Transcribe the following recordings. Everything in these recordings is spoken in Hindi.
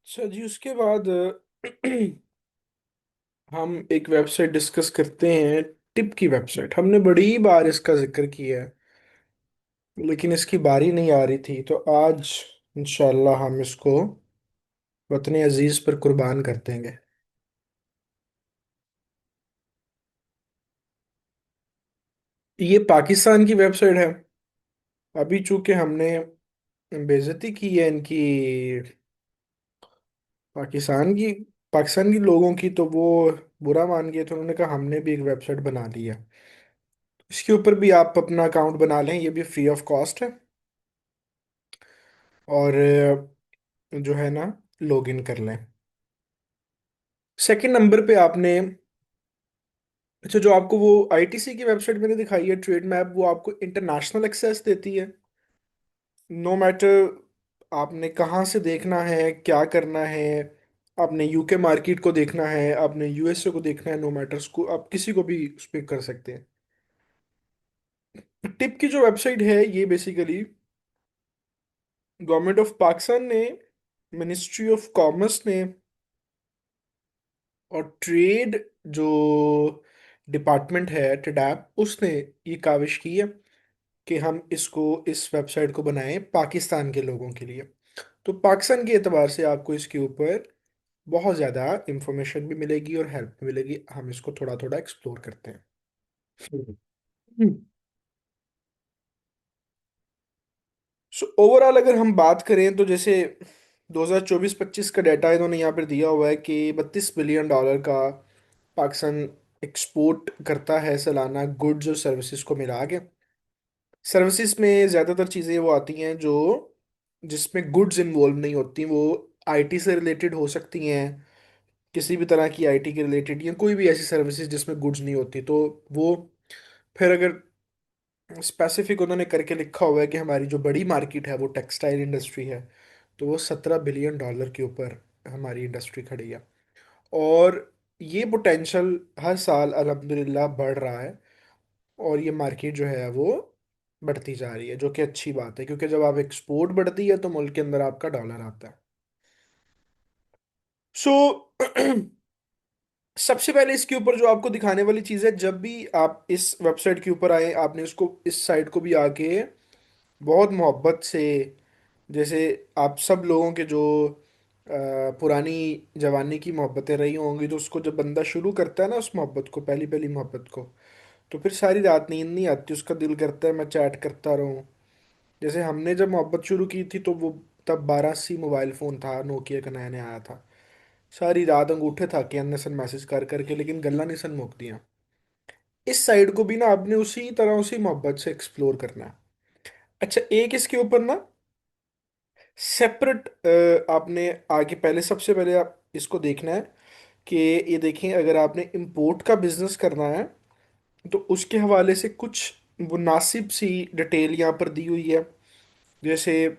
अच्छा जी, उसके बाद हम एक वेबसाइट डिस्कस करते हैं। टिप की वेबसाइट हमने बड़ी बार इसका जिक्र किया है, लेकिन इसकी बारी नहीं आ रही थी, तो आज इंशाल्लाह हम इसको वतन अजीज पर कुर्बान कर देंगे। ये पाकिस्तान की वेबसाइट है। अभी चूंकि हमने बेइज्जती की है इनकी, पाकिस्तान की पाकिस्तान की लोगों की, तो वो बुरा मान गए, तो उन्होंने कहा हमने भी एक वेबसाइट बना ली है। इसके ऊपर भी आप अपना अकाउंट बना लें, ये भी फ्री ऑफ कॉस्ट है। और जो है ना, लॉग इन कर लें। सेकंड नंबर पे आपने, अच्छा, जो आपको वो आईटीसी की वेबसाइट मैंने दिखाई है ट्रेड मैप, वो आपको इंटरनेशनल एक्सेस देती है। नो मैटर आपने कहाँ से देखना है, क्या करना है। आपने यूके मार्केट को देखना है, आपने यूएसए को देखना है, नो मैटर उसको आप किसी को भी उस पर कर सकते हैं। टिप की जो वेबसाइट है, ये बेसिकली गवर्नमेंट ऑफ पाकिस्तान ने, मिनिस्ट्री ऑफ कॉमर्स ने और ट्रेड जो डिपार्टमेंट है टेडैप, उसने ये काविश की है कि हम इसको, इस वेबसाइट को बनाएं पाकिस्तान के लोगों के लिए। तो पाकिस्तान के एतबार से आपको इसके ऊपर बहुत ज़्यादा इंफॉर्मेशन भी मिलेगी और हेल्प भी मिलेगी। हम इसको थोड़ा थोड़ा एक्सप्लोर करते हैं। हम्म। सो ओवरऑल अगर हम बात करें, तो जैसे 2024-25 का डाटा इन्होंने यहाँ पर दिया हुआ है कि $32 बिलियन का पाकिस्तान एक्सपोर्ट करता है सालाना, गुड्स और सर्विसेज को मिला के। सर्विसेज में ज़्यादातर चीज़ें वो आती हैं जो, जिसमें गुड्स इन्वॉल्व नहीं होती। वो आईटी से रिलेटेड हो सकती हैं, किसी भी तरह की आईटी के रिलेटेड, या कोई भी ऐसी सर्विसेज जिसमें गुड्स नहीं होती, तो वो फिर अगर स्पेसिफिक उन्होंने करके लिखा हुआ है कि हमारी जो बड़ी मार्केट है वो टेक्सटाइल इंडस्ट्री है, तो वो $17 बिलियन के ऊपर हमारी इंडस्ट्री खड़ी है। और ये पोटेंशियल हर साल अल्हम्दुलिल्लाह बढ़ रहा है। और ये मार्केट जो है वो बढ़ती जा रही है, जो कि अच्छी बात है, क्योंकि जब आप एक्सपोर्ट बढ़ती है तो मुल्क के अंदर आपका डॉलर आता है। सो सबसे पहले इसके ऊपर जो आपको दिखाने वाली चीज़ है, जब भी आप इस वेबसाइट के ऊपर आए, आपने इसको, इस साइट को भी आके बहुत मोहब्बत से, जैसे आप सब लोगों के जो पुरानी जवानी की मोहब्बतें रही होंगी, तो उसको जब बंदा शुरू करता है ना, उस मोहब्बत को, पहली पहली मोहब्बत को, तो फिर सारी रात नींद नहीं आती, उसका दिल करता है मैं चैट करता रहूं। जैसे हमने जब मोहब्बत शुरू की थी, तो वो तब 1280 मोबाइल फ़ोन था, नोकिया का नया नया आया था। सारी रात अंगूठे था कि अन्य सन मैसेज कर करके, लेकिन गल्ला नहीं सन मुक दिया। इस साइड को भी ना आपने उसी तरह, उसी मोहब्बत से एक्सप्लोर करना है। अच्छा, एक इसके ऊपर ना सेपरेट, आपने आगे पहले, सबसे पहले आप इसको देखना है कि, ये देखें, अगर आपने इंपोर्ट का बिजनेस करना है, तो उसके हवाले से कुछ मुनासिब सी डिटेल यहाँ पर दी हुई है। जैसे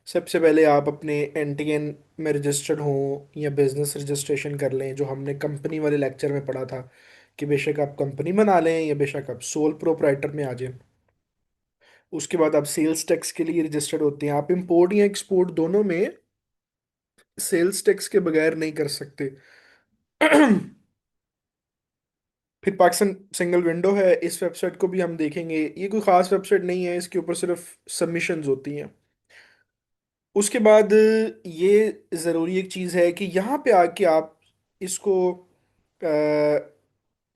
सबसे पहले आप अपने एनटीएन में रजिस्टर्ड हों, या बिजनेस रजिस्ट्रेशन कर लें, जो हमने कंपनी वाले लेक्चर में पढ़ा था कि बेशक आप कंपनी बना लें या बेशक आप सोल प्रोप्राइटर में आ जाएं। उसके बाद आप सेल्स टैक्स के लिए रजिस्टर्ड होते हैं। आप इंपोर्ट या एक्सपोर्ट दोनों में सेल्स टैक्स के बगैर नहीं कर सकते। फिर पाकिस्तान सिंगल विंडो है, इस वेबसाइट को भी हम देखेंगे। ये कोई खास वेबसाइट नहीं है, इसके ऊपर सिर्फ सबमिशंस होती हैं। उसके बाद ये ज़रूरी एक चीज़ है कि यहाँ पे आके आप इसको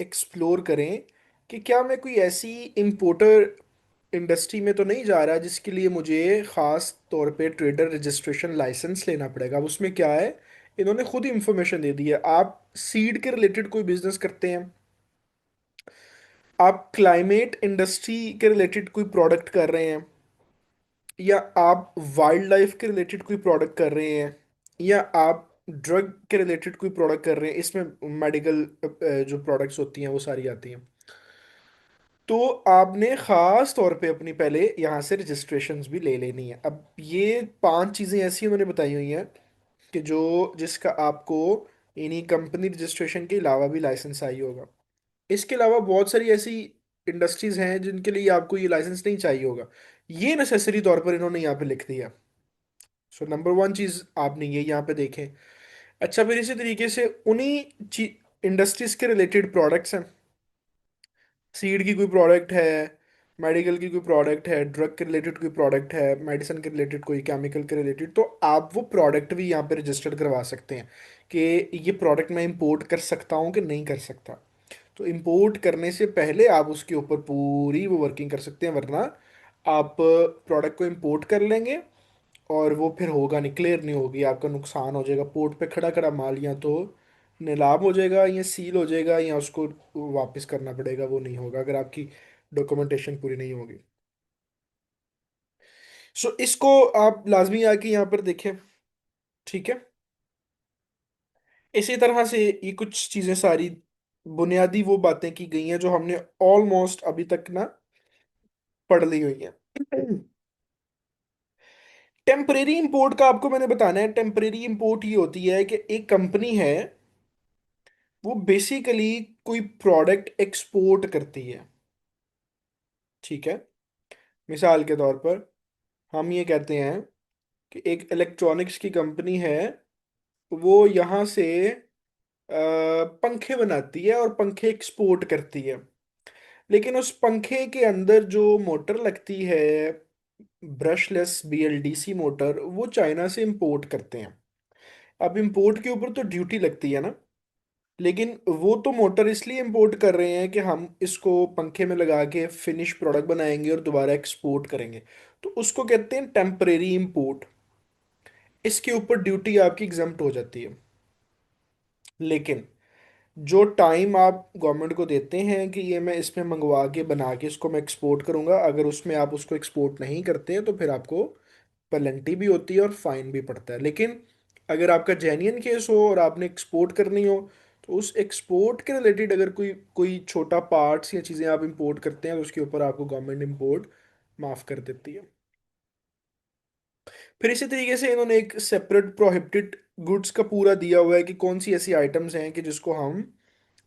एक्सप्लोर करें कि क्या मैं कोई ऐसी इंपोर्टर इंडस्ट्री में तो नहीं जा रहा जिसके लिए मुझे ख़ास तौर पे ट्रेडर रजिस्ट्रेशन लाइसेंस लेना पड़ेगा। अब उसमें क्या है, इन्होंने खुद ही इंफॉर्मेशन दे दी है। आप सीड के रिलेटेड कोई बिजनेस करते हैं, आप क्लाइमेट इंडस्ट्री के रिलेटेड कोई प्रोडक्ट कर रहे हैं, या आप वाइल्ड लाइफ के रिलेटेड कोई प्रोडक्ट कर रहे हैं, या आप ड्रग के रिलेटेड कोई प्रोडक्ट कर रहे हैं, इसमें मेडिकल जो प्रोडक्ट्स होती हैं वो सारी आती हैं, तो आपने ख़ास तौर पे अपनी पहले यहाँ से रजिस्ट्रेशंस भी ले लेनी है। अब ये 5 चीज़ें ऐसी उन्होंने बताई हुई हैं कि जो, जिसका आपको इन्हीं कंपनी रजिस्ट्रेशन के अलावा भी लाइसेंस चाहिए होगा। इसके अलावा बहुत सारी ऐसी इंडस्ट्रीज हैं जिनके लिए आपको ये लाइसेंस नहीं चाहिए होगा। ये नेसेसरी तौर पर इन्होंने यहाँ पे लिख दिया। सो नंबर वन चीज आपने ये यहाँ पे देखें। अच्छा, फिर इसी तरीके से उन्हीं इंडस्ट्रीज के रिलेटेड प्रोडक्ट्स हैं। सीड की कोई प्रोडक्ट है, मेडिकल की कोई प्रोडक्ट है, ड्रग के रिलेटेड कोई प्रोडक्ट है, मेडिसिन के रिलेटेड, कोई केमिकल के रिलेटेड, तो आप वो प्रोडक्ट भी यहाँ पे रजिस्टर्ड करवा सकते हैं कि ये प्रोडक्ट मैं इंपोर्ट कर सकता हूँ कि नहीं कर सकता। तो इंपोर्ट करने से पहले आप उसके ऊपर पूरी वो वर्किंग कर सकते हैं, वरना आप प्रोडक्ट को इंपोर्ट कर लेंगे और वो फिर होगा नहीं, क्लियर नहीं होगी, आपका नुकसान हो जाएगा। पोर्ट पे खड़ा खड़ा माल या तो नीलाम हो जाएगा या सील हो जाएगा या उसको वापस करना पड़ेगा, वो नहीं होगा अगर आपकी डॉक्यूमेंटेशन पूरी नहीं होगी। सो इसको आप लाजमी आके यहाँ पर देखें। ठीक है। इसी तरह से ये कुछ चीज़ें सारी बुनियादी वो बातें की गई हैं जो हमने ऑलमोस्ट अभी तक ना पढ़ ली हुई हैं। टेम्परेरी इंपोर्ट का आपको मैंने बताना है। टेम्परेरी इंपोर्ट ये होती है कि एक कंपनी है, वो बेसिकली कोई प्रोडक्ट एक्सपोर्ट करती है। ठीक है। मिसाल के तौर पर हम ये कहते हैं कि एक इलेक्ट्रॉनिक्स की कंपनी है, वो यहाँ से पंखे बनाती है और पंखे एक्सपोर्ट करती है। लेकिन उस पंखे के अंदर जो मोटर लगती है, ब्रशलेस BLDC मोटर, वो चाइना से इंपोर्ट करते हैं। अब इंपोर्ट के ऊपर तो ड्यूटी लगती है ना, लेकिन वो तो मोटर इसलिए इंपोर्ट कर रहे हैं कि हम इसको पंखे में लगा के फिनिश प्रोडक्ट बनाएंगे और दोबारा एक्सपोर्ट करेंगे। तो उसको कहते हैं टेम्परेरी इंपोर्ट। इसके ऊपर ड्यूटी आपकी एग्जम्प्ट हो जाती है। लेकिन जो टाइम आप गवर्नमेंट को देते हैं कि ये मैं इसमें मंगवा के बना के इसको मैं एक्सपोर्ट करूंगा, अगर उसमें आप उसको एक्सपोर्ट नहीं करते हैं तो फिर आपको पेनल्टी भी होती है और फाइन भी पड़ता है। लेकिन अगर आपका जेन्युइन केस हो और आपने एक्सपोर्ट करनी हो, तो उस एक्सपोर्ट के रिलेटेड अगर कोई कोई छोटा पार्ट्स या चीज़ें आप इंपोर्ट करते हैं तो उसके ऊपर आपको गवर्नमेंट इंपोर्ट माफ़ कर देती है। फिर इसी तरीके से इन्होंने एक सेपरेट प्रोहिबिटेड गुड्स का पूरा दिया हुआ है कि कौन सी ऐसी आइटम्स हैं कि जिसको हम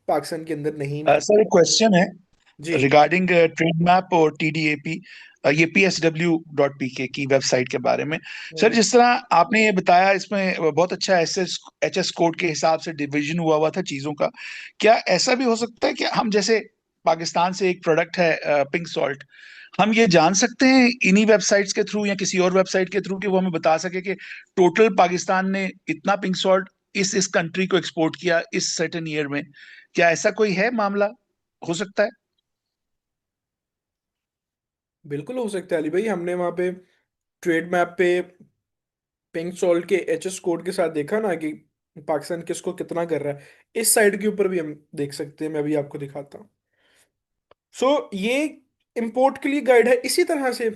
पाकिस्तान के अंदर नहीं इम्पोर्ट। सर एक क्वेश्चन है जी। रिगार्डिंग ट्रेड मैप और TDAP, ये PSW.PK की वेबसाइट के बारे में। सर हम्म। जिस तरह आपने ये बताया, इसमें बहुत अच्छा HS कोड के हिसाब से डिवीजन हुआ हुआ था चीजों का। क्या ऐसा भी हो सकता है कि हम जैसे पाकिस्तान से एक प्रोडक्ट है पिंक सॉल्ट, हम ये जान सकते हैं इन्हीं वेबसाइट्स के थ्रू या किसी और वेबसाइट के थ्रू कि वो हमें बता सके कि टोटल पाकिस्तान ने इतना पिंक सॉल्ट इस कंट्री को एक्सपोर्ट किया इस सर्टेन ईयर में? क्या ऐसा कोई है मामला, हो सकता है? बिल्कुल हो सकता है अली भाई। हमने वहाँ पे ट्रेड मैप पे पिंक सॉल्ट के HS कोड के साथ देखा ना कि पाकिस्तान किसको कितना कर रहा है। इस साइड के ऊपर भी हम देख सकते हैं, मैं भी आपको दिखाता हूँ। सो ये इंपोर्ट के लिए गाइड है। इसी तरह से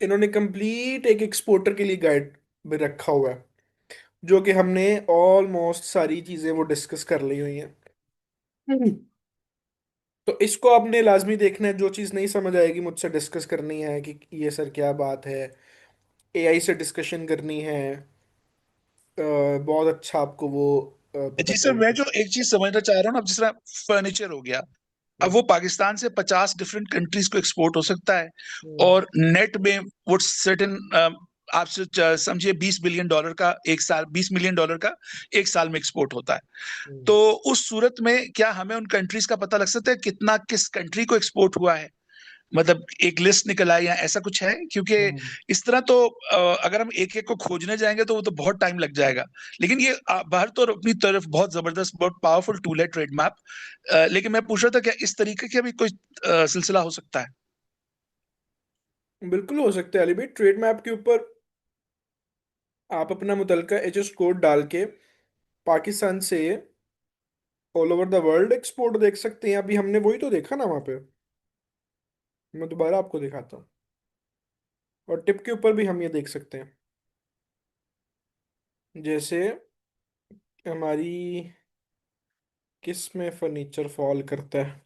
इन्होंने कंप्लीट एक एक्सपोर्टर के लिए गाइड भी रखा हुआ है, जो कि हमने ऑलमोस्ट सारी चीजें वो डिस्कस कर ली हुई हैं। हम्म। तो इसको आपने लाजमी देखना है। जो चीज़ नहीं समझ आएगी मुझसे डिस्कस करनी है कि ये सर क्या बात है, AI से डिस्कशन करनी है। बहुत अच्छा आपको वो पता जी सर, मैं चलेगा। जो एक चीज समझना चाह रहा हूँ ना, अब जिस तरह फर्नीचर हो गया, अब हम्म। वो पाकिस्तान से 50 डिफरेंट कंट्रीज को एक्सपोर्ट हो सकता है, हम्म। और नेट में वो सर्टेन, आपसे समझिए $20 बिलियन का एक साल, $20 मिलियन का एक साल में एक्सपोर्ट होता है। हम्म। तो उस सूरत में क्या हमें उन कंट्रीज का पता लग सकता है कितना किस कंट्री को एक्सपोर्ट हुआ है? मतलब एक लिस्ट निकल आई या ऐसा कुछ है? क्योंकि हम्म। इस तरह तो अगर हम एक एक को खोजने जाएंगे तो वो तो बहुत टाइम लग जाएगा। लेकिन ये बाहर तो अपनी तरफ बहुत जबरदस्त, बहुत पावरफुल टूल है ट्रेड मैप। लेकिन मैं पूछ रहा था क्या इस तरीके का भी कोई सिलसिला हो सकता है? बिल्कुल हो सकता है अली भाई। ट्रेड मैप के ऊपर आप अपना मुतलका HS कोड डाल के पाकिस्तान से all over the world export देख सकते हैं। अभी हमने वही तो देखा ना वहाँ पे। मैं दोबारा आपको दिखाता हूँ। और टिप के ऊपर भी हम ये देख सकते हैं, जैसे हमारी किस में फर्नीचर फॉल करता है।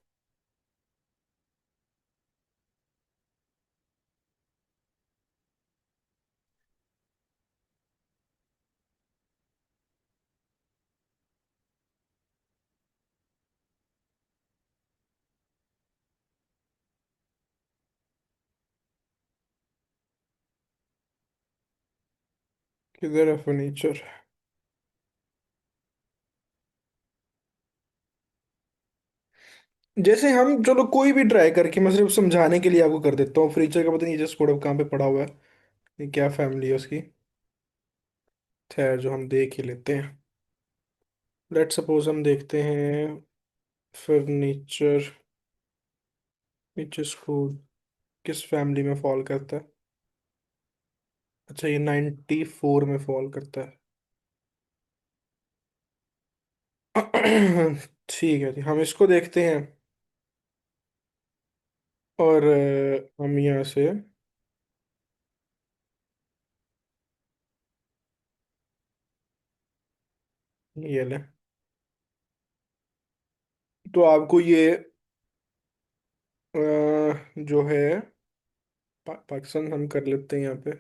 किधर है फर्नीचर? जैसे हम, चलो कोई भी ट्राई करके, मैं सिर्फ समझाने के लिए आपको कर देता हूँ। फर्नीचर का पता नहीं जस्ट कोड कहाँ पे पड़ा हुआ है, ये क्या फैमिली है उसकी। खैर, जो हम देख ही लेते हैं। लेट सपोज हम देखते हैं फर्नीचर, नीचे स्कूल किस फैमिली में फॉल करता है। अच्छा, ये 94 में फॉल करता है। ठीक है जी, हम इसको देखते हैं। और हम यहाँ से ये ले, तो आपको ये जो है पाकिस्तान हम कर लेते हैं यहाँ पे।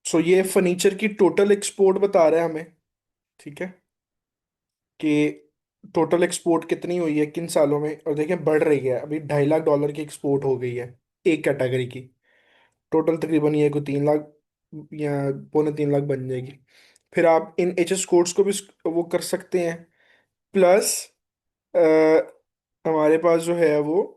सो ये फर्नीचर की टोटल एक्सपोर्ट बता रहा है हमें, ठीक है, कि टोटल एक्सपोर्ट कितनी हुई है किन सालों में। और देखिए बढ़ रही है, अभी 2.5 लाख डॉलर की एक्सपोर्ट हो गई है एक कैटेगरी की। टोटल तकरीबन ये को 3 लाख या 2.75 लाख बन जाएगी। फिर आप इन एच एस कोड्स को भी वो कर सकते हैं। प्लस हमारे पास जो है वो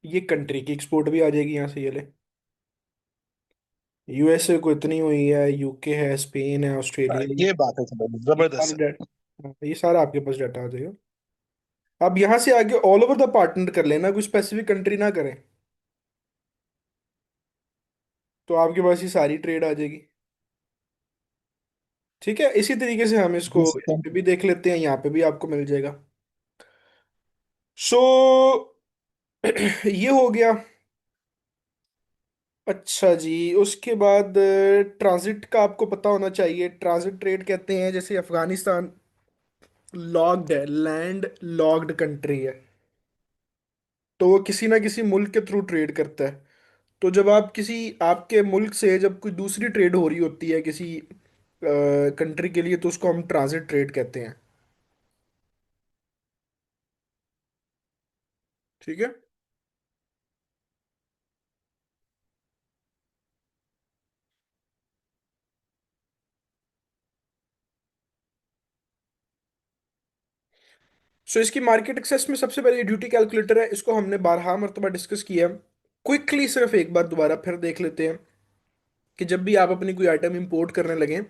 ये कंट्री की एक्सपोर्ट भी आ जाएगी यहाँ से, ये ले। यूएसए को इतनी हुई है, यूके है, स्पेन है, ऑस्ट्रेलिया है। ये बात है ये सारे जबरदस्त। डाटा, ये सारा आपके पास डाटा आ जाएगा। आप यहाँ से आगे ऑल ओवर द पार्टनर कर लेना, कोई स्पेसिफिक कंट्री ना करें। तो आपके पास ये सारी ट्रेड आ जाएगी। ठीक है, इसी तरीके से हम इसको Yes, यहाँ thank पे you. भी देख लेते हैं, यहाँ पे भी आपको मिल जाएगा। सो ये हो गया। अच्छा जी, उसके बाद ट्रांजिट का आपको पता होना चाहिए। ट्रांजिट ट्रेड कहते हैं, जैसे अफगानिस्तान लॉक्ड है, लैंड लॉक्ड कंट्री है, तो वो किसी ना किसी मुल्क के थ्रू ट्रेड करता है। तो जब आप किसी, आपके मुल्क से जब कोई दूसरी ट्रेड हो रही होती है किसी कंट्री के लिए, तो उसको हम ट्रांजिट ट्रेड कहते हैं। ठीक है। सो इसकी मार्केट एक्सेस में सबसे पहले ड्यूटी कैलकुलेटर है, इसको हमने बारहा मरतबा डिस्कस किया। क्विकली सिर्फ एक बार दोबारा फिर देख लेते हैं कि जब भी आप अपनी कोई आइटम इंपोर्ट करने लगें,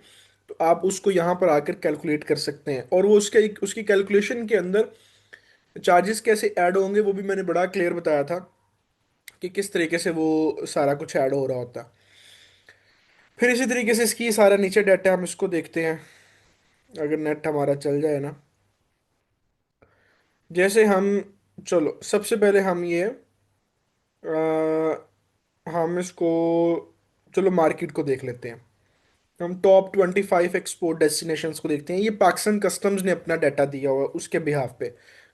तो आप उसको यहाँ पर आकर कैलकुलेट कर सकते हैं। और वो उसके उसकी कैलकुलेशन के अंदर चार्जेस कैसे ऐड होंगे वो भी मैंने बड़ा क्लियर बताया था, कि किस तरीके से वो सारा कुछ ऐड हो रहा होता। फिर इसी तरीके से इसकी सारा नीचे डाटा हम इसको देखते हैं, अगर नेट हमारा चल जाए ना। जैसे हम, चलो सबसे पहले हम ये हम इसको, चलो मार्केट को देख लेते हैं। हम टॉप 25 एक्सपोर्ट डेस्टिनेशंस को देखते हैं। ये पाकिस्तान कस्टम्स ने अपना डाटा दिया हुआ है उसके बिहाफ पे,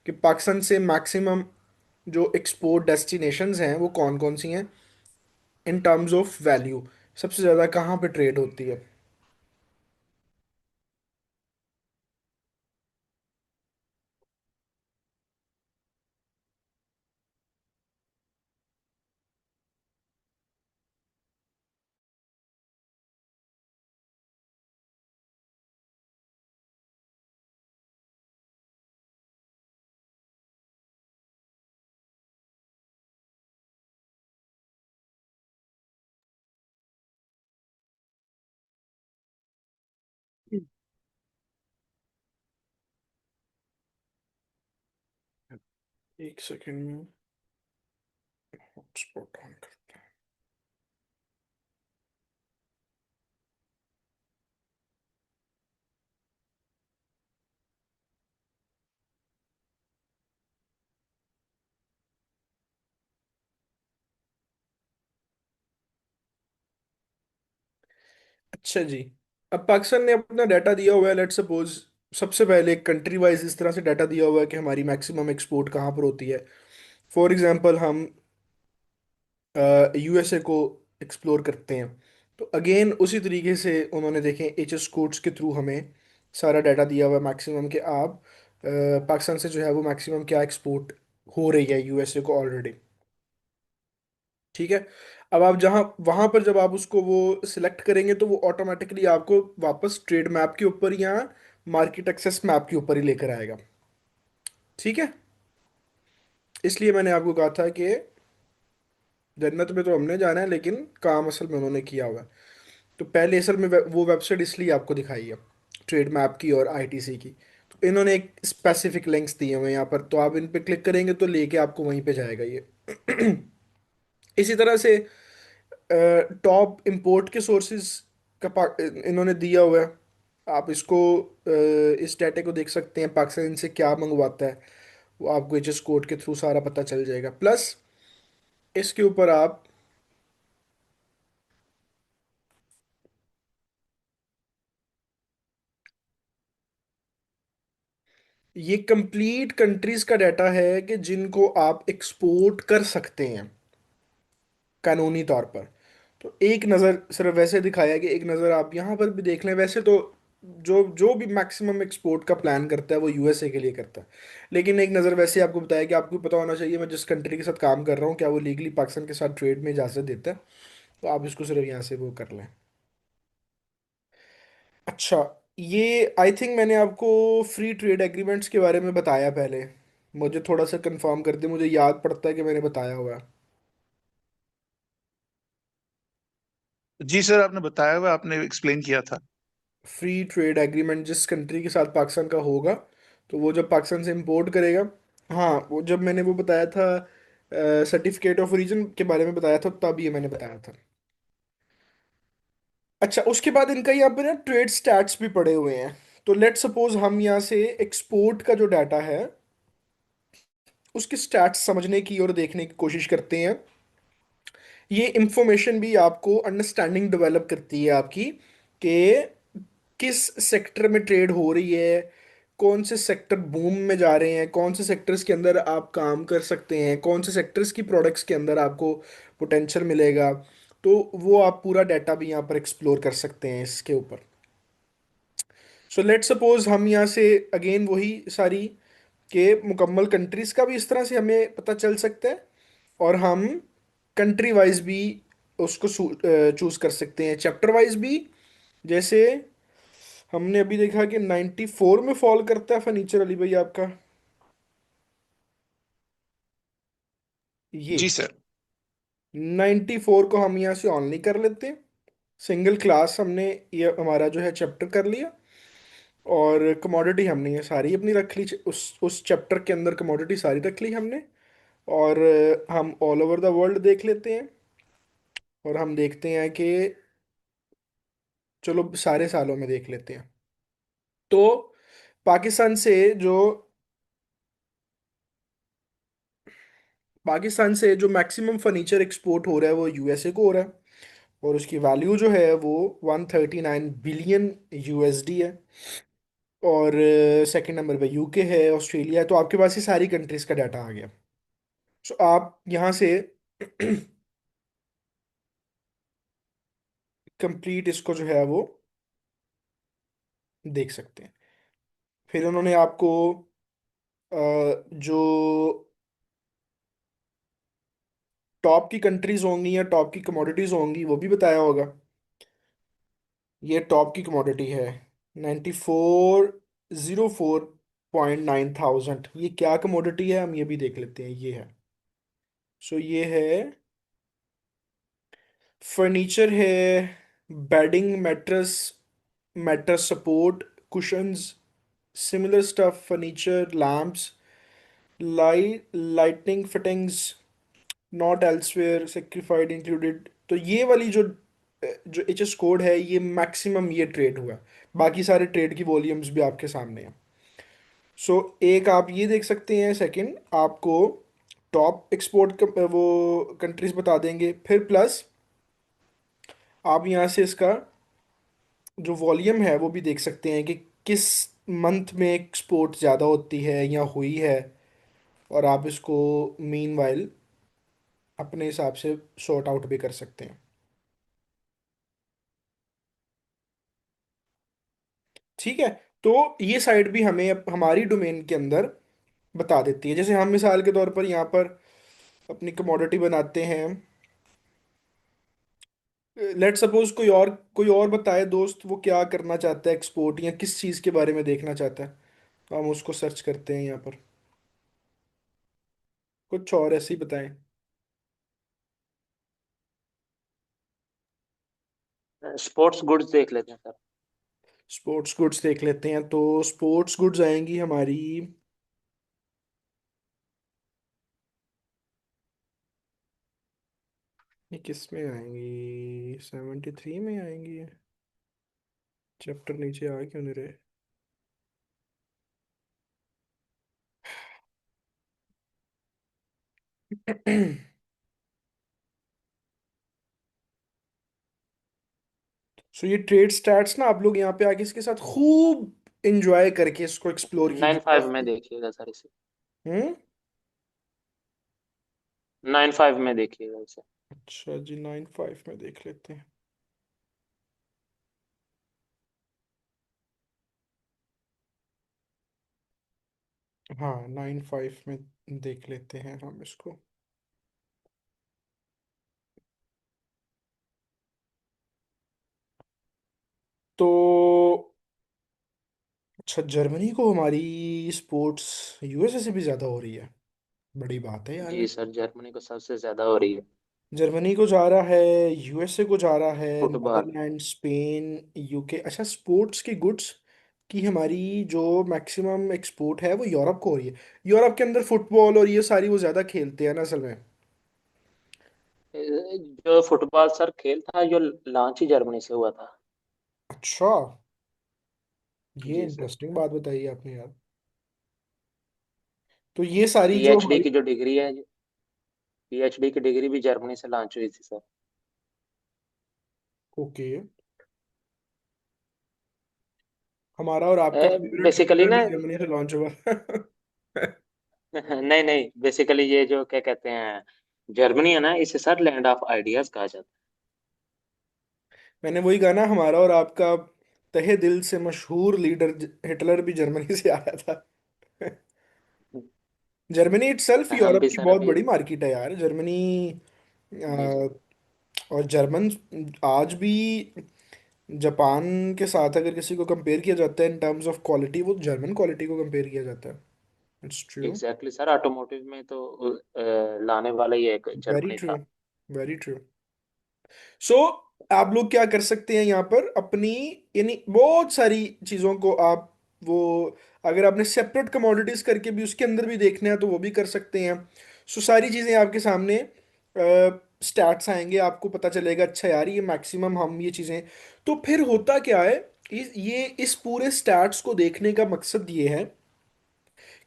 कि पाकिस्तान से मैक्सिमम जो एक्सपोर्ट डेस्टिनेशंस हैं वो कौन कौन सी हैं इन टर्म्स ऑफ वैल्यू, सबसे ज़्यादा कहाँ पे ट्रेड होती है। एक सेकेंड में हॉटस्पॉट ऑन करते हैं। अच्छा जी, अब पाकिस्तान ने अपना डाटा दिया हुआ है, लेट सपोज सबसे पहले कंट्री वाइज इस तरह से डाटा दिया हुआ है कि हमारी मैक्सिमम एक्सपोर्ट कहाँ पर होती है। फॉर एग्जांपल हम यूएसए को एक्सप्लोर करते हैं। तो अगेन उसी तरीके से उन्होंने देखें एच एस कोड्स के थ्रू हमें सारा डाटा दिया हुआ है मैक्सिमम कि आप पाकिस्तान से जो है वो मैक्सिमम क्या एक्सपोर्ट हो रही है यूएसए को ऑलरेडी। ठीक है। अब आप जहाँ वहां पर जब आप उसको वो सिलेक्ट करेंगे तो वो ऑटोमेटिकली आपको वापस ट्रेड मैप के ऊपर या मार्केट एक्सेस मैप के ऊपर ही लेकर आएगा। ठीक है। इसलिए मैंने आपको कहा था कि जन्नत में तो हमने जाना है लेकिन काम असल में उन्होंने किया हुआ है। तो पहले असल में वो वेबसाइट इसलिए आपको दिखाई है ट्रेड मैप की और आईटीसी की। तो इन्होंने एक स्पेसिफिक लिंक्स दिए हुए हैं यहाँ पर, तो आप इन पे क्लिक करेंगे तो लेके आपको वहीं पे जाएगा ये। इसी तरह से टॉप इंपोर्ट के सोर्सेज का इन्होंने दिया हुआ है। आप इसको इस डाटे को देख सकते हैं, पाकिस्तान इनसे क्या मंगवाता है वो आपको एच एस कोड के थ्रू सारा पता चल जाएगा। प्लस इसके ऊपर आप ये कंप्लीट कंट्रीज का डाटा है कि जिनको आप एक्सपोर्ट कर सकते हैं कानूनी तौर पर। तो एक नज़र सिर्फ वैसे दिखाया है कि एक नज़र आप यहाँ पर भी देख लें। वैसे तो जो जो भी मैक्सिमम एक्सपोर्ट का प्लान करता है वो यूएसए के लिए करता है, लेकिन एक नज़र वैसे आपको बताया कि आपको पता होना चाहिए मैं जिस कंट्री के साथ काम कर रहा हूँ क्या वो लीगली पाकिस्तान के साथ ट्रेड में इजाज़त देता है। तो आप इसको सिर्फ यहाँ से वो कर लें। अच्छा, ये आई थिंक मैंने आपको फ्री ट्रेड एग्रीमेंट्स के बारे में बताया पहले। मुझे थोड़ा सा कंफर्म कर दे, मुझे याद पड़ता है कि मैंने बताया हुआ है। जी सर, आपने बताया हुआ, आपने एक्सप्लेन किया था। फ्री ट्रेड एग्रीमेंट जिस कंट्री के साथ पाकिस्तान का होगा तो वो जब पाकिस्तान से इंपोर्ट करेगा। हाँ, वो जब मैंने वो बताया था सर्टिफिकेट ऑफ ओरिजिन के बारे में बताया था तब ये मैंने बताया था। अच्छा, उसके बाद इनका यहाँ पे ना ट्रेड स्टैट्स भी पड़े हुए हैं। तो लेट सपोज हम यहाँ से एक्सपोर्ट का जो डाटा है उसके स्टैट्स समझने की और देखने की कोशिश करते हैं। ये इंफॉर्मेशन भी आपको अंडरस्टैंडिंग डेवलप करती है आपकी कि किस सेक्टर में ट्रेड हो रही है, कौन से सेक्टर बूम में जा रहे हैं, कौन से सेक्टर्स के अंदर आप काम कर सकते हैं, कौन से सेक्टर्स की प्रोडक्ट्स के अंदर आपको पोटेंशियल मिलेगा। तो वो आप पूरा डाटा भी यहाँ पर एक्सप्लोर कर सकते हैं इसके ऊपर। सो लेट सपोज हम यहाँ से अगेन वही सारी के मुकम्मल कंट्रीज का भी इस तरह से हमें पता चल सकता है, और हम कंट्री वाइज भी उसको चूज कर सकते हैं, चैप्टर वाइज भी। जैसे हमने अभी देखा कि 94 में फॉल करता है फर्नीचर अली भाई आपका, ये जी सर। 94 को हम यहाँ से ऑनली कर लेते हैं। सिंगल क्लास हमने ये हमारा जो है चैप्टर कर लिया, और कमोडिटी हमने ये सारी अपनी रख ली, उस चैप्टर के अंदर कमोडिटी सारी रख ली हमने। और हम ऑल ओवर द वर्ल्ड देख लेते हैं, और हम देखते हैं कि चलो सारे सालों में देख लेते हैं। तो पाकिस्तान से जो पाकिस्तान से जो मैक्सिमम फर्नीचर एक्सपोर्ट हो रहा है वो यूएसए को हो रहा है, और उसकी वैल्यू जो है वो 139 बिलियन यूएसडी है। और सेकंड नंबर पे यूके है, ऑस्ट्रेलिया है। तो आपके पास ये सारी कंट्रीज का डाटा आ गया। सो आप यहाँ से कंप्लीट इसको जो है वो देख सकते हैं। फिर उन्होंने आपको जो टॉप की कंट्रीज होंगी या टॉप की कमोडिटीज होंगी वो भी बताया होगा। ये टॉप की कमोडिटी है 9404.9 थाउजेंड। ये क्या कमोडिटी है हम ये भी देख लेते हैं, ये है। सो ये है फर्नीचर है, bedding, mattress, mattress support, cushions, similar stuff, furniture, lamps, lightning fittings, not elsewhere specified included. तो ये वाली जो एच एस कोड है ये मैक्सिमम ये ट्रेड हुआ है। बाकी सारे ट्रेड की वॉल्यूम्स भी आपके सामने हैं। सो एक आप ये देख सकते हैं, सेकंड आपको टॉप एक्सपोर्ट वो कंट्रीज बता देंगे। फिर प्लस आप यहाँ से इसका जो वॉल्यूम है वो भी देख सकते हैं कि किस मंथ में एक्सपोर्ट ज़्यादा होती है या हुई है, और आप इसको मीन वाइल अपने हिसाब से सॉर्ट आउट भी कर सकते हैं। ठीक है। तो ये साइड भी हमें हमारी डोमेन के अंदर बता देती है। जैसे हम मिसाल के तौर पर यहाँ पर अपनी कमोडिटी बनाते हैं। लेट सपोज कोई और बताए दोस्त, वो क्या करना चाहता है, एक्सपोर्ट या किस चीज़ के बारे में देखना चाहता है, तो हम उसको सर्च करते हैं यहाँ पर। कुछ और ऐसे ही बताएं। स्पोर्ट्स गुड्स देख लेते हैं सर। स्पोर्ट्स गुड्स देख लेते हैं, तो स्पोर्ट्स गुड्स आएंगी हमारी। ये किस में आएंगी, 73 में आएंगी। चैप्टर नीचे आ क्यों नहीं रहे। सो ये ट्रेड स्टैट्स ना आप लोग यहाँ पे आके इसके साथ खूब इंजॉय करके इसको एक्सप्लोर 9-5 में कीजिएगा। देखिएगा सर इसे। हम्म। 9-5 में देखिएगा इसे। अच्छा जी, 9/5 में देख लेते हैं। हाँ, 9/5 में देख लेते हैं हम इसको। तो अच्छा, जर्मनी को हमारी स्पोर्ट्स यूएसए से भी ज़्यादा हो रही है। बड़ी बात है यार जी ये। सर, जर्मनी को सबसे ज्यादा हो रही है। जर्मनी को जा रहा है, यूएसए को जा रहा है, फुटबॉल। Netherland, Spain, UK. अच्छा, स्पोर्ट्स की गुड्स की हमारी जो मैक्सिमम एक्सपोर्ट है वो यूरोप को हो रही है। यूरोप के अंदर फुटबॉल और ये सारी वो ज़्यादा खेलते हैं ना असल में। जो फुटबॉल सर खेल था, जो लॉन्च ही जर्मनी से हुआ था। अच्छा, ये जी सर। इंटरेस्टिंग बात बताई आपने यार। तो ये सारी जो पीएचडी हमारी। की जो डिग्री है, पीएचडी की डिग्री भी जर्मनी से लॉन्च हुई थी सर। ओके। हमारा और आपका फेवरेट बेसिकली क्रिकेटर ना भी जर्मनी से लॉन्च हुआ। नहीं नहीं, बेसिकली ये जो क्या कहते हैं, जर्मनी है ना, इसे सर लैंड ऑफ आइडियाज कहा जाता मैंने वही कहा ना, हमारा और आपका तहे दिल से मशहूर लीडर हिटलर भी जर्मनी से आया था। है। जर्मनी इटसेल्फ हम यूरोप भी की सर बहुत अभी। बड़ी मार्केट है यार, जर्मनी। जी जी। और जर्मन आज भी जापान के साथ अगर किसी को कंपेयर किया जाता है इन टर्म्स ऑफ क्वालिटी, वो जर्मन क्वालिटी को कंपेयर किया जाता है। It's true. Exactly sir, automotive में तो लाने वाला ही एक वेरी जर्मनी ट्रू। था। Very true. सो आप लोग क्या कर सकते हैं यहाँ पर अपनी, यानी बहुत सारी चीज़ों को आप वो, अगर आपने सेपरेट कमोडिटीज करके भी उसके अंदर भी देखना है तो वो भी कर सकते हैं। सो सारी चीज़ें आपके सामने स्टैट्स आएंगे, आपको पता चलेगा अच्छा यार ये मैक्सिमम हम ये चीज़ें। तो फिर होता क्या है, ये इस पूरे स्टैट्स को देखने का मकसद ये है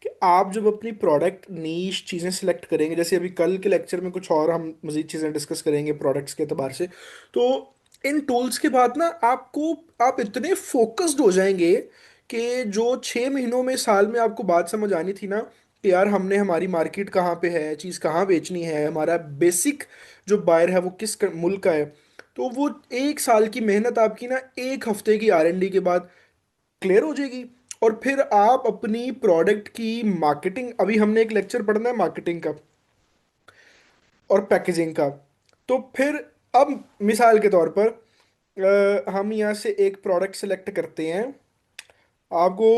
कि आप जब अपनी प्रोडक्ट नीश चीज़ें सिलेक्ट करेंगे, जैसे अभी कल के लेक्चर में कुछ और हम मज़ीद चीज़ें डिस्कस करेंगे प्रोडक्ट्स के एतबार से। तो इन टूल्स के बाद ना आपको, आप इतने फोकस्ड हो जाएंगे कि जो 6 महीनों में, साल में आपको बात समझ आनी थी ना कि यार हमने हमारी मार्केट कहाँ पे है, चीज़ कहाँ बेचनी है, हमारा बेसिक जो बायर है वो किस मुल्क का है, तो वो 1 साल की मेहनत आपकी ना 1 हफ्ते की आर एन डी के बाद क्लियर हो जाएगी। और फिर आप अपनी प्रोडक्ट की मार्केटिंग, अभी हमने एक लेक्चर पढ़ना है मार्केटिंग का और पैकेजिंग का। तो फिर अब मिसाल के तौर पर हम यहाँ से एक प्रोडक्ट सेलेक्ट करते हैं, आपको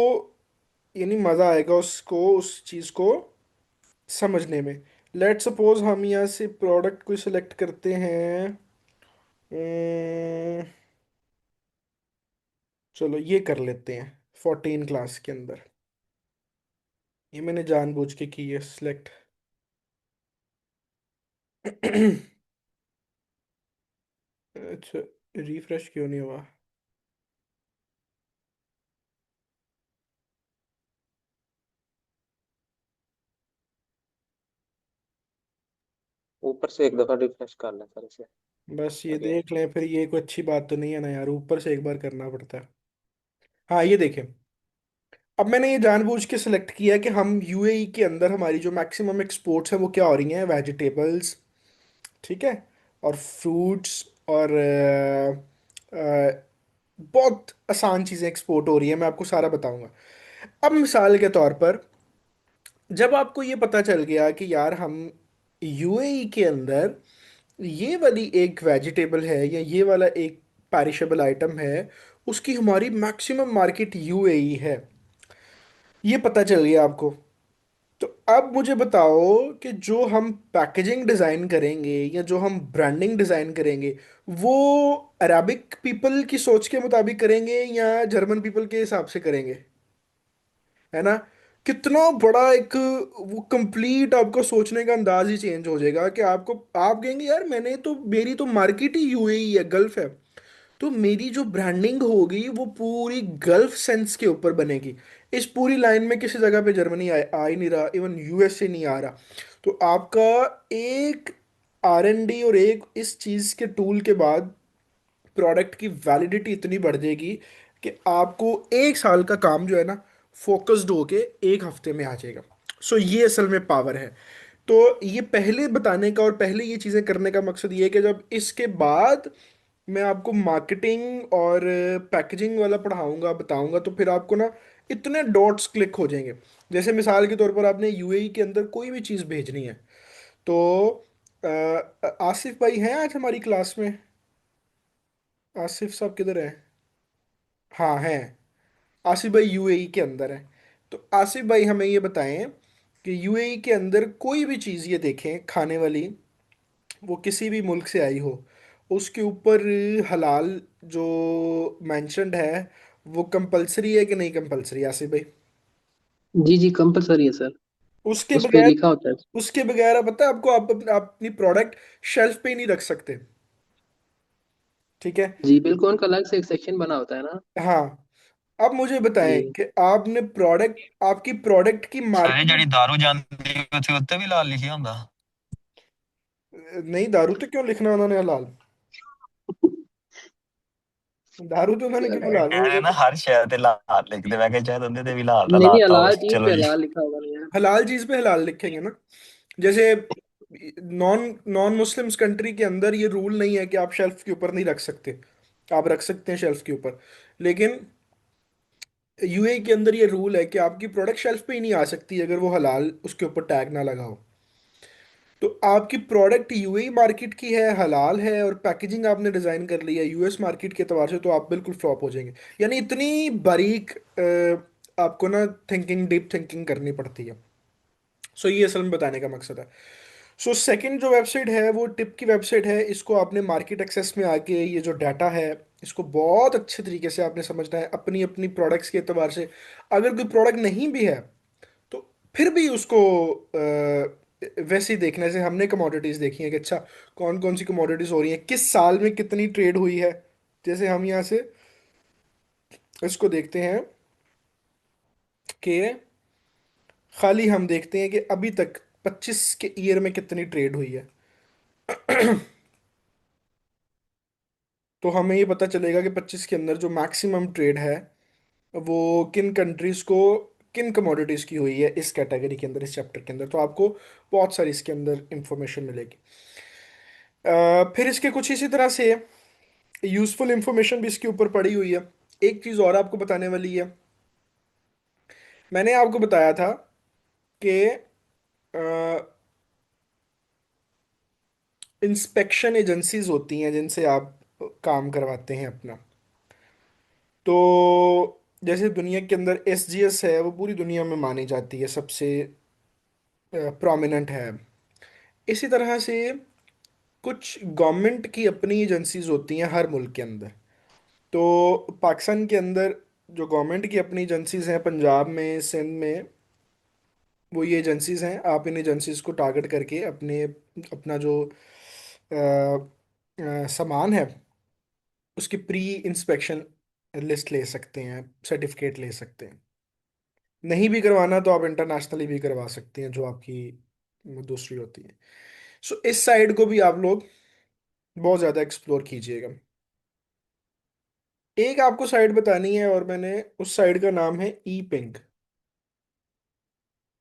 यानी मज़ा आएगा उसको, उस चीज़ को समझने में। लेट सपोज हम यहाँ से प्रोडक्ट को सिलेक्ट करते हैं। अम, चलो ये कर लेते हैं 14 क्लास के अंदर। ये मैंने जानबूझ के की है सिलेक्ट। अच्छा, रिफ्रेश क्यों नहीं हुआ। ऊपर से एक दफा रिफ्रेश कर लें सर इसे। बस ये अगेन। देख लें, फिर ये कोई अच्छी बात तो नहीं है ना यार, ऊपर से एक बार करना पड़ता है। हाँ, ये देखें। अब मैंने ये जानबूझ के सिलेक्ट किया है कि हम यूएई के अंदर हमारी जो मैक्सिमम एक्सपोर्ट्स हैं वो क्या हो रही हैं, वेजिटेबल्स, ठीक है, और फ्रूट्स, और बहुत आसान चीज़ें एक्सपोर्ट हो रही है, मैं आपको सारा बताऊंगा। अब मिसाल के तौर पर, जब आपको ये पता चल गया कि यार हम यूएई के अंदर ये वाली एक वेजिटेबल है या ये वाला एक पैरिशेबल आइटम है, उसकी हमारी मैक्सिमम मार्केट यूएई है, ये पता चल गया आपको। तो अब मुझे बताओ कि जो हम पैकेजिंग डिज़ाइन करेंगे या जो हम ब्रांडिंग डिज़ाइन करेंगे, वो अरबिक पीपल की सोच के मुताबिक करेंगे या जर्मन पीपल के हिसाब से करेंगे? है ना? कितना बड़ा एक वो कंप्लीट आपका सोचने का अंदाज ही चेंज हो जाएगा कि आपको, आप कहेंगे यार मैंने तो, मेरी तो मार्केट ही यूएई है, गल्फ है, तो मेरी जो ब्रांडिंग होगी वो पूरी गल्फ सेंस के ऊपर बनेगी। इस पूरी लाइन में किसी जगह पे जर्मनी आ ही नहीं रहा, इवन यूएसए नहीं आ रहा। तो आपका एक आर एन डी और एक इस चीज़ के टूल के बाद प्रोडक्ट की वैलिडिटी इतनी बढ़ जाएगी कि आपको 1 साल का काम जो है ना, फोकस्ड होके 1 हफ्ते में आ जाएगा। सो ये असल में पावर है। तो ये पहले बताने का और पहले ये चीज़ें करने का मकसद ये है कि जब इसके बाद मैं आपको मार्केटिंग और पैकेजिंग वाला पढ़ाऊंगा, बताऊंगा, तो फिर आपको ना इतने डॉट्स क्लिक हो जाएंगे। जैसे मिसाल के तौर पर आपने यूएई के अंदर कोई भी चीज़ भेजनी है, तो आसिफ भाई हैं आज हमारी क्लास में? आसिफ साहब किधर है? हाँ हैं। आसिफ भाई यूएई के अंदर है। तो आसिफ भाई हमें ये बताएं कि यूएई के अंदर कोई भी चीज़ ये देखें खाने वाली, वो किसी भी मुल्क से आई हो, उसके ऊपर हलाल जो मेंशन्ड है, वो कंपलसरी है कि नहीं कंपलसरी, आसिफ भाई? जी जी कंपलसरी है सर। उसके उस पे बगैर, लिखा होता है। उसके बगैर आप पता है आपको, आप अपनी प्रोडक्ट शेल्फ पे ही नहीं रख सकते। ठीक है? जी बिल्कुल, उनका अलग से एक सेक्शन बना होता है ना। हाँ। अब मुझे बताएं जी कि आपने प्रोडक्ट, आपकी प्रोडक्ट की शायद जड़ी मार्केट, दारू जानदी उत्थे उत्ते भी लाल लिखिया हुंदा। नहीं दारू तो क्यों लिखना उन्होंने हलाल? दारू तो उन्होंने क्यों हलाल, कह वो रहे ना हर शय ते लाल लिख दे, मैं कहा शायद उनदे ते भी लाल दा नहीं नहीं, लाता हो। हलाल चीज चलो पे जी। हलाल लिखा होगा नहीं यार। हलाल चीज पे हलाल लिखेंगे ना। जैसे नॉन नॉन मुस्लिम्स कंट्री के अंदर ये रूल नहीं है कि आप शेल्फ के ऊपर नहीं रख सकते, आप रख सकते हैं शेल्फ के ऊपर। लेकिन यूएई के अंदर ये रूल है कि आपकी प्रोडक्ट शेल्फ पे ही नहीं आ सकती अगर वो हलाल उसके ऊपर टैग ना लगा हो। तो आपकी प्रोडक्ट यूएई मार्केट की है, हलाल है, और पैकेजिंग आपने डिजाइन कर ली है यूएस मार्केट के एतबार से, तो आप बिल्कुल फ्लॉप हो जाएंगे। यानी इतनी बारीक आपको ना थिंकिंग, डीप थिंकिंग करनी पड़ती है। सो ये असल में बताने का मकसद है। सो सेकंड जो वेबसाइट है वो टिप की वेबसाइट है। इसको आपने मार्केट एक्सेस में आके ये जो डाटा है, इसको बहुत अच्छे तरीके से आपने समझना है अपनी अपनी प्रोडक्ट्स के एतबार से। अगर कोई प्रोडक्ट नहीं भी है तो फिर भी उसको वैसे ही देखने से, हमने कमोडिटीज देखी हैं कि अच्छा कौन कौन सी कमोडिटीज हो रही हैं, किस साल में कितनी ट्रेड हुई है। जैसे हम यहाँ से इसको देखते हैं कि खाली हम देखते हैं कि अभी तक 25 के ईयर में कितनी ट्रेड हुई है। तो हमें ये पता चलेगा कि 25 के अंदर जो मैक्सिमम ट्रेड है वो किन कंट्रीज को, किन कमोडिटीज की हुई है इस कैटेगरी के अंदर, इस चैप्टर के अंदर। तो आपको बहुत सारी इसके अंदर इंफॉर्मेशन मिलेगी। फिर इसके कुछ इसी तरह से यूजफुल इंफॉर्मेशन भी इसके ऊपर पड़ी हुई है। एक चीज़ और आपको बताने वाली है। मैंने आपको बताया था कि इंस्पेक्शन एजेंसीज होती हैं जिनसे आप काम करवाते हैं अपना। तो जैसे दुनिया के अंदर एसजीएस है, वो पूरी दुनिया में मानी जाती है, सबसे प्रोमिनेंट है। इसी तरह से कुछ गवर्नमेंट की अपनी एजेंसीज होती हैं हर मुल्क के अंदर। तो पाकिस्तान के अंदर जो गवर्नमेंट की अपनी एजेंसीज हैं, पंजाब में, सिंध में, वो ये एजेंसीज हैं। आप इन एजेंसीज को टारगेट करके अपने, अपना जो सामान है उसकी प्री इंस्पेक्शन लिस्ट ले सकते हैं, सर्टिफिकेट ले सकते हैं। नहीं भी करवाना तो आप इंटरनेशनली भी करवा सकते हैं, जो आपकी दूसरी होती है। सो इस साइड को भी आप लोग बहुत ज़्यादा एक्सप्लोर कीजिएगा। एक आपको साइड बतानी है, और मैंने उस साइड का नाम है ई पिंक।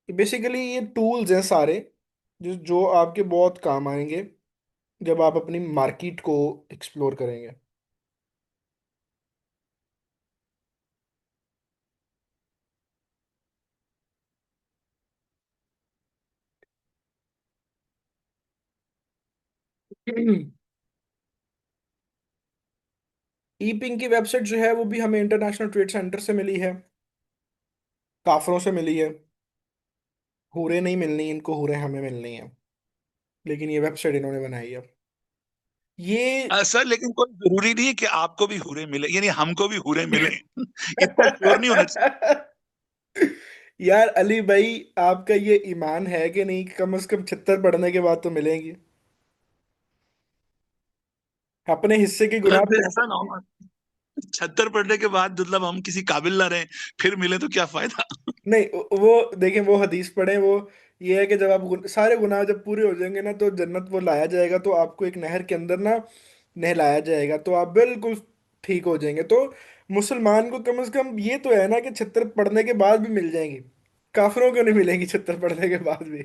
बेसिकली ये टूल्स हैं सारे जो जो आपके बहुत काम आएंगे जब आप अपनी मार्केट को एक्सप्लोर करेंगे। ई पिंग की वेबसाइट जो है वो भी हमें इंटरनेशनल ट्रेड सेंटर से मिली है, काफरों से मिली है। हूरे नहीं मिलनी इनको, हूरे हमें मिलनी है, लेकिन ये वेबसाइट इन्होंने बनाई है। ये सर लेकिन कोई जरूरी नहीं है कि आपको भी हुरे मिले, यानी हमको भी हुरे मिले। इतना श्योर नहीं होना चाहिए। यार अली भाई, आपका ये ईमान है कि नहीं कि कम से कम 76 पढ़ने के बाद तो मिलेंगी? अपने हिस्से की सर गुनाह फिर तो। ऐसा ना हो 76 पढ़ने के बाद मतलब हम किसी काबिल ना रहे, फिर मिले तो क्या फायदा। नहीं, वो देखें, वो हदीस पढ़े, वो ये है कि जब आप सारे गुनाह जब पूरे हो जाएंगे ना, तो जन्नत वो लाया जाएगा, तो आपको एक नहर के अंदर ना नहलाया जाएगा, तो आप बिल्कुल ठीक हो जाएंगे। तो मुसलमान को कम से कम ये तो है ना कि 76 पढ़ने के बाद भी मिल जाएंगी। काफिरों को नहीं मिलेंगी 76 पढ़ने के बाद भी।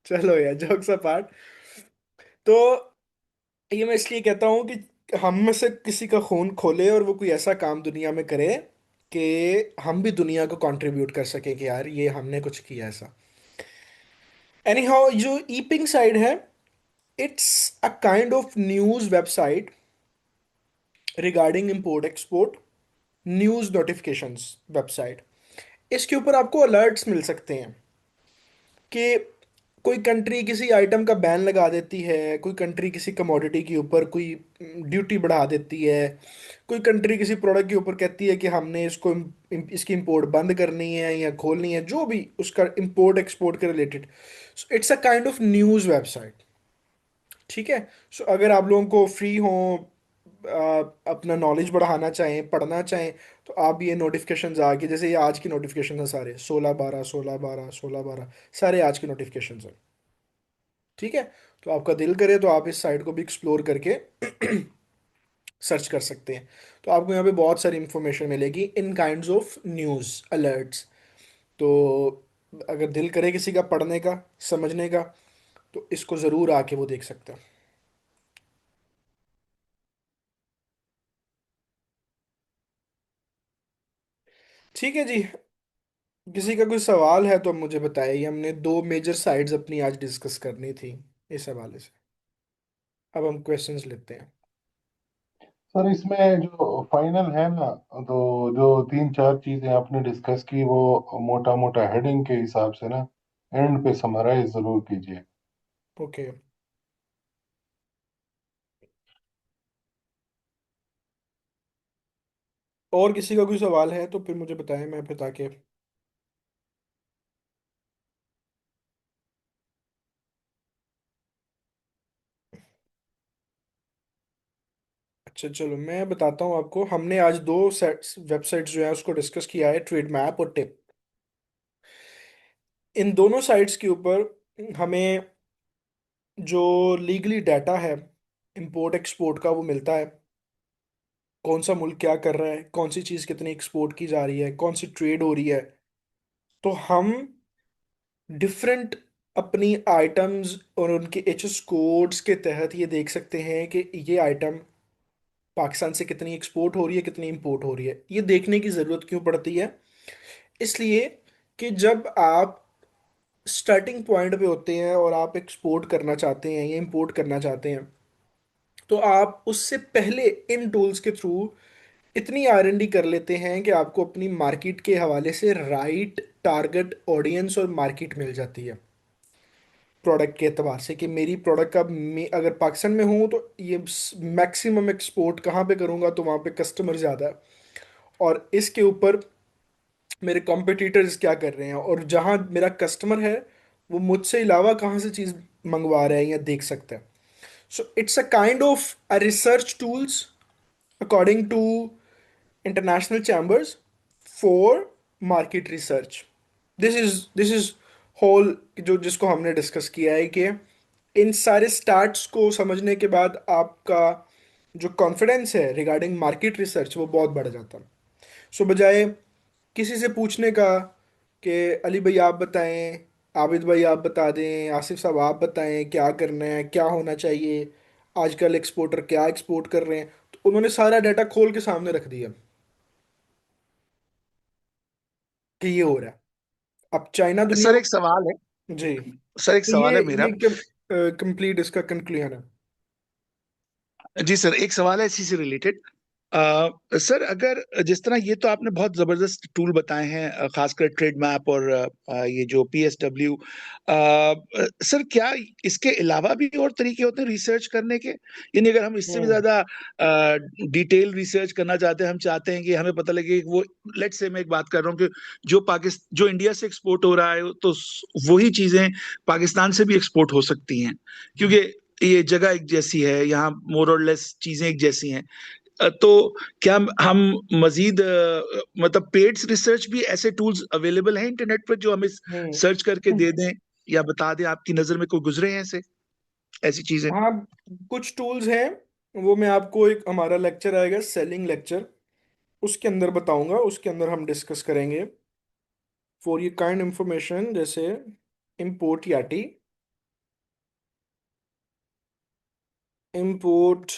चलो यार, जोक्स अपार्ट। तो ये मैं इसलिए कहता हूँ कि हम में से किसी का खून खोले और वो कोई ऐसा काम दुनिया में करे कि हम भी दुनिया को कंट्रीब्यूट कर सके कि यार ये हमने कुछ किया ऐसा। एनी हाउ, जो ईपिंग साइट है, it's a kind of news website regarding import export, news notifications website. इसके ऊपर आपको अलर्ट्स मिल सकते हैं कि कोई कंट्री किसी आइटम का बैन लगा देती है, कोई कंट्री किसी कमोडिटी के ऊपर कोई ड्यूटी बढ़ा देती है, कोई कंट्री किसी प्रोडक्ट के ऊपर कहती है कि हमने इसको इसकी इंपोर्ट बंद करनी है या खोलनी है, जो भी उसका इंपोर्ट एक्सपोर्ट के related. So it's a kind of news website. ठीक है। सो अगर आप लोगों को फ्री हो, अपना नॉलेज बढ़ाना चाहें, पढ़ना चाहें, तो आप ये नोटिफिकेशंस आके, जैसे ये आज की नोटिफिकेशन है, सारे 16/12 16/12 16/12 सारे आज की नोटिफिकेशंस हैं। ठीक है। तो आपका दिल करे तो आप इस साइट को भी एक्सप्लोर करके सर्च कर सकते हैं। तो आपको यहाँ पे बहुत सारी इंफॉर्मेशन मिलेगी इन काइंड्स ऑफ न्यूज़ अलर्ट्स। तो अगर दिल करे किसी का पढ़ने का, समझने का, तो इसको ज़रूर आके वो देख सकते हैं। ठीक है जी। किसी का कोई सवाल है तो मुझे बताइए। हमने दो मेजर साइड्स अपनी आज डिस्कस करनी थी इस हवाले से। अब हम क्वेश्चंस लेते हैं। सर इसमें जो फाइनल है ना, तो जो तीन चार चीजें आपने डिस्कस की वो मोटा मोटा हेडिंग के हिसाब से ना एंड पे समराइज जरूर कीजिए। ओके। और किसी का कोई सवाल है तो फिर मुझे बताएं, मैं फिर ताकि। अच्छा चलो, मैं बताता हूँ आपको। हमने आज दो वेबसाइट्स जो है उसको डिस्कस किया है, ट्रेड मैप और टिप। इन दोनों साइट्स के ऊपर हमें जो लीगली डाटा है इंपोर्ट एक्सपोर्ट का वो मिलता है। कौन सा मुल्क क्या कर रहा है, कौन सी चीज़ कितनी एक्सपोर्ट की जा रही है, कौन सी ट्रेड हो रही है। तो हम डिफरेंट अपनी आइटम्स और उनके एच एस कोड्स के तहत ये देख सकते हैं कि ये आइटम पाकिस्तान से कितनी एक्सपोर्ट हो रही है, कितनी इंपोर्ट हो रही है। ये देखने की ज़रूरत क्यों पड़ती है? इसलिए कि जब आप स्टार्टिंग पॉइंट पे होते हैं और आप एक्सपोर्ट करना चाहते हैं या इंपोर्ट करना चाहते हैं, तो आप उससे पहले इन टूल्स के थ्रू इतनी R&D कर लेते हैं कि आपको अपनी मार्केट के हवाले से राइट टारगेट ऑडियंस और मार्केट मिल जाती है प्रोडक्ट के एतबार से, कि मेरी प्रोडक्ट का अगर पाकिस्तान में हूँ तो ये मैक्सिमम एक्सपोर्ट कहाँ पे करूँगा, तो वहाँ पे कस्टमर ज़्यादा है, और इसके ऊपर मेरे कॉम्पिटिटर्स क्या कर रहे हैं, और जहाँ मेरा कस्टमर है वो मुझसे अलावा कहाँ से चीज़ मंगवा रहे हैं या देख सकते हैं। So it's a kind of a research tools according to international chambers for market research. This is whole जो जिसको हमने डिस्कस किया है कि इन सारे स्टार्ट्स को समझने के बाद आपका जो कॉन्फिडेंस है रिगार्डिंग मार्केट रिसर्च वो बहुत बढ़ जाता है। सो बजाय किसी से पूछने का कि अली भाई आप बताएं, आबिद भाई आप बता दें, आसिफ साहब आप बताएं क्या करना है, क्या होना चाहिए, आजकल एक्सपोर्टर क्या एक्सपोर्ट कर रहे हैं, तो उन्होंने सारा डाटा खोल के सामने रख दिया कि ये हो रहा है। अब चाइना दुनिया सर एक सवाल है, जी। सर एक तो सवाल ये है मेरा। ये क्या? कंप्लीट इसका कंक्लूजन है। जी सर, एक सवाल है इसी से रिलेटेड। सर, अगर जिस तरह ये तो आपने बहुत जबरदस्त टूल बताए हैं, खासकर ट्रेड मैप और ये जो PSW, सर क्या इसके अलावा भी और तरीके होते हैं रिसर्च करने के? यानी अगर हम इससे भी हम्म ज्यादा डिटेल रिसर्च करना चाहते हैं, हम चाहते हैं कि हमें पता लगे कि वो, लेट्स से मैं एक बात कर रहा हूँ कि जो इंडिया से एक्सपोर्ट हो रहा है, तो वही चीजें पाकिस्तान से भी एक्सपोर्ट हो सकती हैं, क्योंकि ये जगह एक जैसी है, यहाँ मोर और लेस चीजें एक जैसी हैं। तो क्या हम मजीद मतलब पेड्स रिसर्च भी, ऐसे टूल्स अवेलेबल हैं इंटरनेट पर जो हमें हम्म सर्च करके दे दें या बता दें, आपकी नजर में कोई गुजरे हैं ऐसे, ऐसी चीजें? हाँ, कुछ टूल्स हैं। वो मैं आपको, एक हमारा लेक्चर आएगा सेलिंग लेक्चर, उसके अंदर बताऊंगा, उसके अंदर हम डिस्कस करेंगे। फॉर ये काइंड इंफॉर्मेशन, जैसे इम्पोर्ट याटी, इम्पोर्ट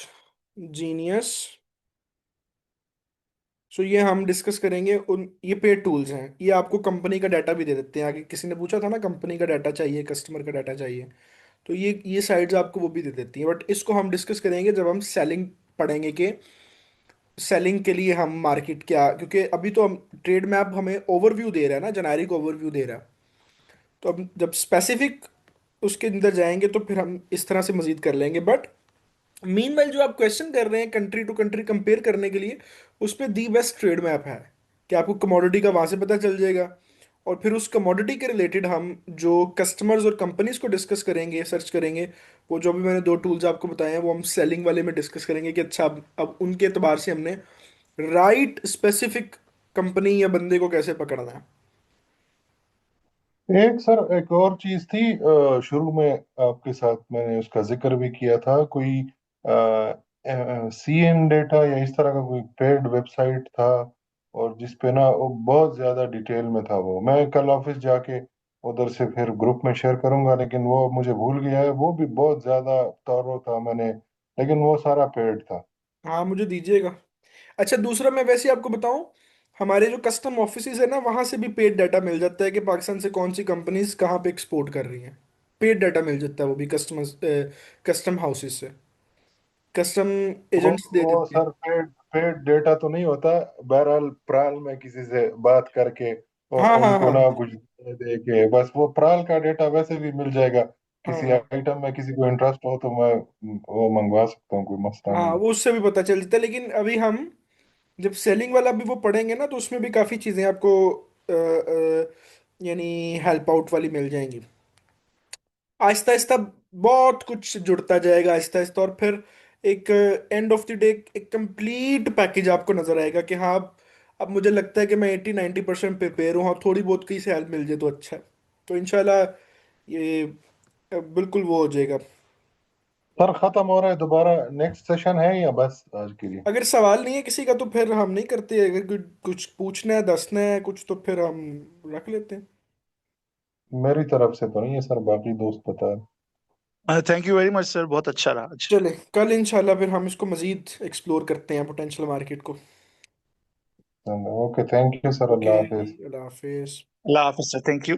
जीनियस। सो ये हम डिस्कस करेंगे। उन ये पेड टूल्स हैं, ये आपको कंपनी का डाटा भी दे देते हैं। आगे किसी ने पूछा था ना, कंपनी का डाटा चाहिए, कस्टमर का डाटा चाहिए, तो ये साइट्स आपको वो भी दे देती हैं। बट इसको हम डिस्कस करेंगे जब हम सेलिंग पढ़ेंगे, कि सेलिंग के लिए हम मार्केट क्या, क्योंकि अभी तो हम ट्रेड मैप हमें ओवरव्यू दे रहा है ना, जेनेरिक ओवरव्यू दे रहा है। तो अब जब स्पेसिफिक उसके अंदर जाएंगे तो फिर हम इस तरह से मजीद कर लेंगे। बट मीनवाइल जो आप क्वेश्चन कर रहे हैं कंट्री टू कंट्री कंपेयर करने के लिए, उस पे दी बेस्ट ट्रेड मैप है कि आपको कमोडिटी का वहां से पता चल जाएगा। और फिर उस कमोडिटी के रिलेटेड हम जो कस्टमर्स और कंपनीज को डिस्कस करेंगे, सर्च करेंगे, वो जो भी मैंने दो टूल्स आपको बताए हैं, वो हम सेलिंग वाले में डिस्कस करेंगे कि अच्छा, अब उनके एतबार से हमने राइट स्पेसिफिक कंपनी या बंदे को कैसे पकड़ना है। एक सर, एक और चीज थी, शुरू में आपके साथ मैंने उसका जिक्र भी किया था, कोई CN डेटा या इस तरह का कोई पेड वेबसाइट था, और जिस पे ना वो बहुत ज्यादा डिटेल में था। वो मैं कल ऑफिस जाके उधर से फिर ग्रुप में शेयर करूंगा, लेकिन वो मुझे भूल गया है। वो भी बहुत ज्यादा तौर था मैंने, लेकिन वो सारा पेड था। हाँ, मुझे दीजिएगा। अच्छा, दूसरा मैं वैसे ही आपको बताऊं, हमारे जो कस्टम ऑफिसेज है ना, वहां से भी पेड डाटा मिल जाता है कि पाकिस्तान से कौन सी कंपनीज कहाँ पे एक्सपोर्ट कर रही हैं। पेड डाटा मिल जाता है वो भी कस्टमर्स, कस्टम हाउसेज से, कस्टम वो एजेंट्स दे वो देते हैं। सर पेड पेड डेटा तो नहीं होता। बहरहाल प्राल में किसी से बात करके और हाँ हाँ उनको हाँ ना कुछ दे के, बस वो प्राल का डेटा वैसे भी मिल जाएगा। किसी हाँ आइटम में किसी को इंटरेस्ट हो तो मैं वो मंगवा सकता हूँ, कोई मसला हाँ, नहीं है। वो उससे भी पता चल जाता है। लेकिन अभी हम जब सेलिंग वाला भी वो पढ़ेंगे ना, तो उसमें भी काफ़ी चीज़ें आपको यानी हेल्प आउट वाली मिल जाएंगी। आहिस्ता आहिस्ता बहुत कुछ जुड़ता जाएगा, आहिस्ता आहिस्ता, और फिर एक एंड ऑफ द डे एक कंप्लीट पैकेज आपको नजर आएगा कि हाँ, अब मुझे लगता है कि मैं 80-90% प्रिपेयर हूँ, और थोड़ी बहुत कहीं से हेल्प मिल जाए तो अच्छा है। तो इंशाल्लाह ये बिल्कुल वो हो जाएगा। सर खत्म हो रहा है, दोबारा नेक्स्ट सेशन है या बस आज के लिए? अगर सवाल नहीं है किसी का तो फिर हम नहीं करते। अगर कुछ पूछना है, दसना है कुछ, तो फिर हम रख लेते हैं। मेरी तरफ से तो नहीं है सर, बाकी दोस्त बता thank you very much sir, बहुत अच्छा रहा आज। चले, कल इंशाल्लाह फिर हम इसको मजीद एक्सप्लोर करते हैं, पोटेंशियल मार्केट को। रहे। Okay, thank you sir, okay अल्लाह जी, हाफिज। अल्लाह हाफिज। अल्लाह हाफिज सर, थैंक यू।